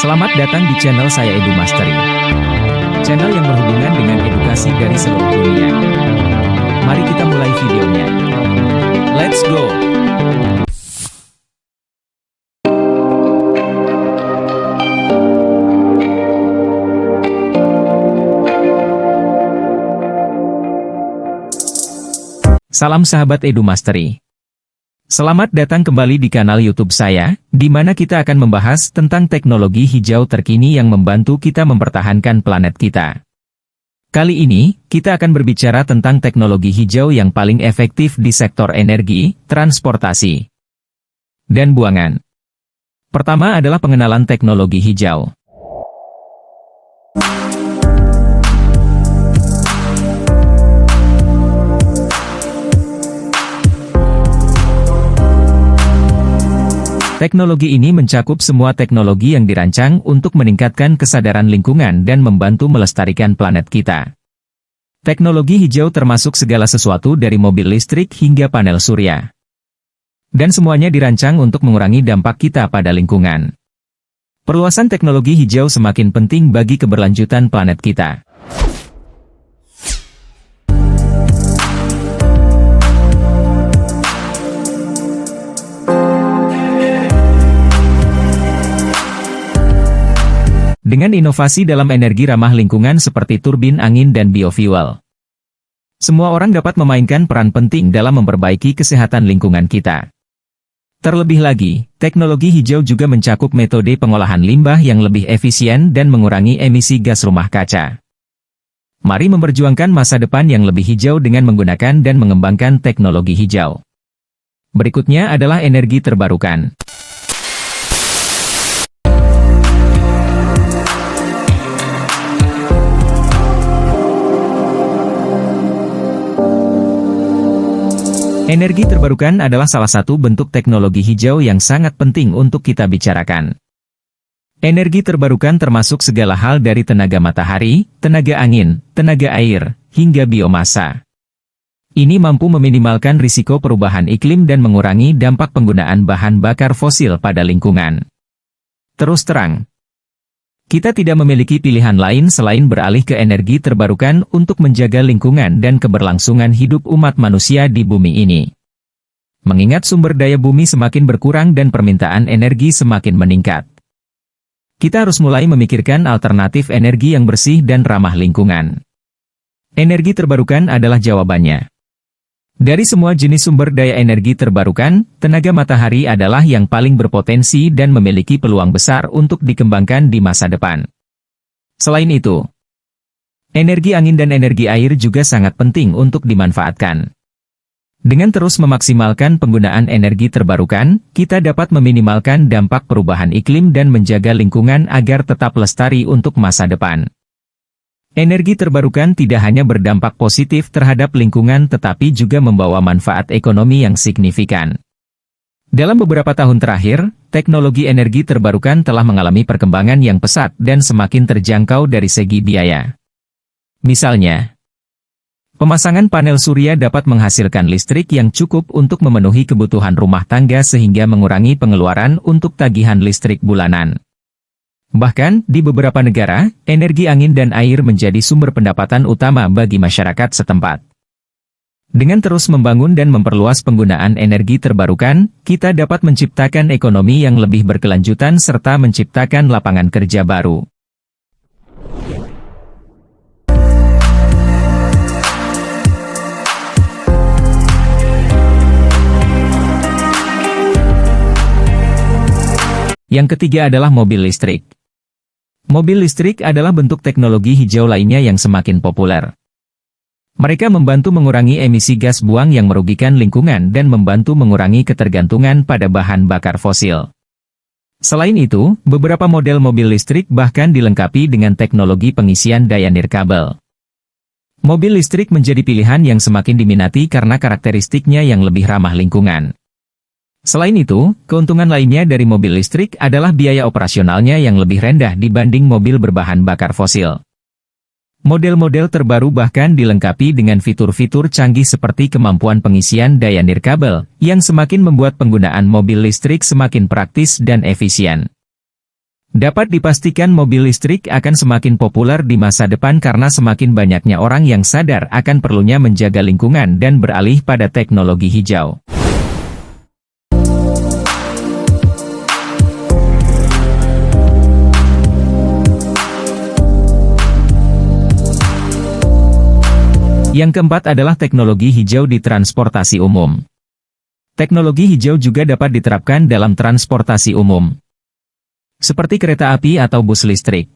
Selamat datang di channel saya Edu Mastery. Channel yang berhubungan dengan edukasi dari seluruh dunia. Mari kita mulai videonya. Let's go! Salam sahabat Edu Mastery. Selamat datang kembali di kanal YouTube saya, di mana kita akan membahas tentang teknologi hijau terkini yang membantu kita mempertahankan planet kita. Kali ini, kita akan berbicara tentang teknologi hijau yang paling efektif di sektor energi, transportasi, dan buangan. Pertama adalah pengenalan teknologi hijau. Teknologi ini mencakup semua teknologi yang dirancang untuk meningkatkan kesadaran lingkungan dan membantu melestarikan planet kita. Teknologi hijau termasuk segala sesuatu dari mobil listrik hingga panel surya. Dan semuanya dirancang untuk mengurangi dampak kita pada lingkungan. Perluasan teknologi hijau semakin penting bagi keberlanjutan planet kita. Dengan inovasi dalam energi ramah lingkungan seperti turbin angin dan biofuel, semua orang dapat memainkan peran penting dalam memperbaiki kesehatan lingkungan kita. Terlebih lagi, teknologi hijau juga mencakup metode pengolahan limbah yang lebih efisien dan mengurangi emisi gas rumah kaca. Mari memperjuangkan masa depan yang lebih hijau dengan menggunakan dan mengembangkan teknologi hijau. Berikutnya adalah energi terbarukan. Energi terbarukan adalah salah satu bentuk teknologi hijau yang sangat penting untuk kita bicarakan. Energi terbarukan termasuk segala hal dari tenaga matahari, tenaga angin, tenaga air, hingga biomasa. Ini mampu meminimalkan risiko perubahan iklim dan mengurangi dampak penggunaan bahan bakar fosil pada lingkungan. Terus terang, kita tidak memiliki pilihan lain selain beralih ke energi terbarukan untuk menjaga lingkungan dan keberlangsungan hidup umat manusia di bumi ini. Mengingat sumber daya bumi semakin berkurang dan permintaan energi semakin meningkat, kita harus mulai memikirkan alternatif energi yang bersih dan ramah lingkungan. Energi terbarukan adalah jawabannya. Dari semua jenis sumber daya energi terbarukan, tenaga matahari adalah yang paling berpotensi dan memiliki peluang besar untuk dikembangkan di masa depan. Selain itu, energi angin dan energi air juga sangat penting untuk dimanfaatkan. Dengan terus memaksimalkan penggunaan energi terbarukan, kita dapat meminimalkan dampak perubahan iklim dan menjaga lingkungan agar tetap lestari untuk masa depan. Energi terbarukan tidak hanya berdampak positif terhadap lingkungan tetapi juga membawa manfaat ekonomi yang signifikan. Dalam beberapa tahun terakhir, teknologi energi terbarukan telah mengalami perkembangan yang pesat dan semakin terjangkau dari segi biaya. Misalnya, pemasangan panel surya dapat menghasilkan listrik yang cukup untuk memenuhi kebutuhan rumah tangga sehingga mengurangi pengeluaran untuk tagihan listrik bulanan. Bahkan, di beberapa negara, energi angin dan air menjadi sumber pendapatan utama bagi masyarakat setempat. Dengan terus membangun dan memperluas penggunaan energi terbarukan, kita dapat menciptakan ekonomi yang lebih berkelanjutan serta menciptakan lapangan kerja baru. Yang ketiga adalah mobil listrik. Mobil listrik adalah bentuk teknologi hijau lainnya yang semakin populer. Mereka membantu mengurangi emisi gas buang yang merugikan lingkungan dan membantu mengurangi ketergantungan pada bahan bakar fosil. Selain itu, beberapa model mobil listrik bahkan dilengkapi dengan teknologi pengisian daya nirkabel. Mobil listrik menjadi pilihan yang semakin diminati karena karakteristiknya yang lebih ramah lingkungan. Selain itu, keuntungan lainnya dari mobil listrik adalah biaya operasionalnya yang lebih rendah dibanding mobil berbahan bakar fosil. Model-model terbaru bahkan dilengkapi dengan fitur-fitur canggih seperti kemampuan pengisian daya nirkabel, yang semakin membuat penggunaan mobil listrik semakin praktis dan efisien. Dapat dipastikan mobil listrik akan semakin populer di masa depan karena semakin banyaknya orang yang sadar akan perlunya menjaga lingkungan dan beralih pada teknologi hijau. Yang keempat adalah teknologi hijau di transportasi umum. Teknologi hijau juga dapat diterapkan dalam transportasi umum, seperti kereta api atau bus listrik.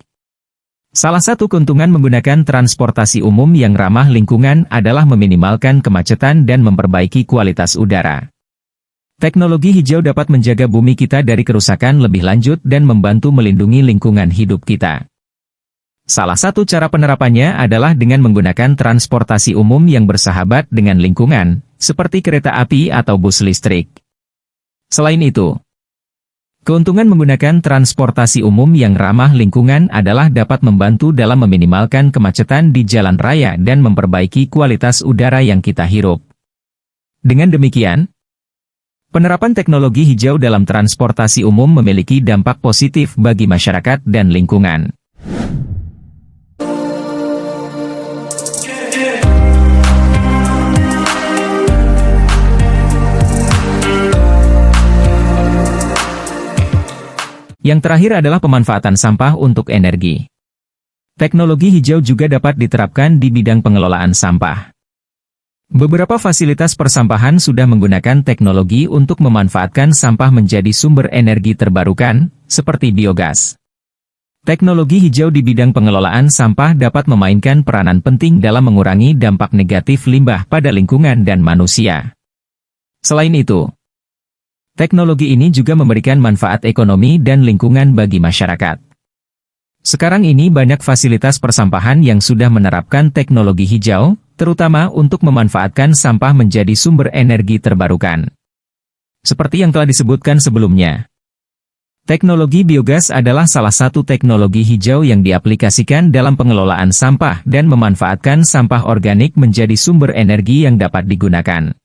Salah satu keuntungan menggunakan transportasi umum yang ramah lingkungan adalah meminimalkan kemacetan dan memperbaiki kualitas udara. Teknologi hijau dapat menjaga bumi kita dari kerusakan lebih lanjut dan membantu melindungi lingkungan hidup kita. Salah satu cara penerapannya adalah dengan menggunakan transportasi umum yang bersahabat dengan lingkungan, seperti kereta api atau bus listrik. Selain itu, keuntungan menggunakan transportasi umum yang ramah lingkungan adalah dapat membantu dalam meminimalkan kemacetan di jalan raya dan memperbaiki kualitas udara yang kita hirup. Dengan demikian, penerapan teknologi hijau dalam transportasi umum memiliki dampak positif bagi masyarakat dan lingkungan. Yang terakhir adalah pemanfaatan sampah untuk energi. Teknologi hijau juga dapat diterapkan di bidang pengelolaan sampah. Beberapa fasilitas persampahan sudah menggunakan teknologi untuk memanfaatkan sampah menjadi sumber energi terbarukan, seperti biogas. Teknologi hijau di bidang pengelolaan sampah dapat memainkan peranan penting dalam mengurangi dampak negatif limbah pada lingkungan dan manusia. Selain itu, teknologi ini juga memberikan manfaat ekonomi dan lingkungan bagi masyarakat. Sekarang ini banyak fasilitas persampahan yang sudah menerapkan teknologi hijau, terutama untuk memanfaatkan sampah menjadi sumber energi terbarukan. Seperti yang telah disebutkan sebelumnya, teknologi biogas adalah salah satu teknologi hijau yang diaplikasikan dalam pengelolaan sampah dan memanfaatkan sampah organik menjadi sumber energi yang dapat digunakan.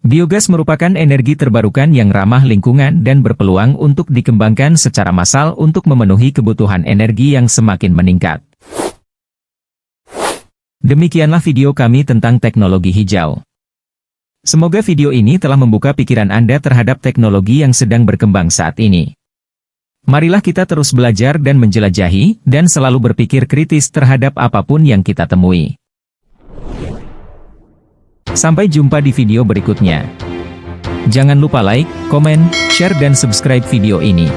Biogas merupakan energi terbarukan yang ramah lingkungan dan berpeluang untuk dikembangkan secara massal untuk memenuhi kebutuhan energi yang semakin meningkat. Demikianlah video kami tentang teknologi hijau. Semoga video ini telah membuka pikiran Anda terhadap teknologi yang sedang berkembang saat ini. Marilah kita terus belajar dan menjelajahi, dan selalu berpikir kritis terhadap apapun yang kita temui. Sampai jumpa di video berikutnya. Jangan lupa like, komen, share dan subscribe video ini.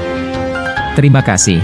Terima kasih.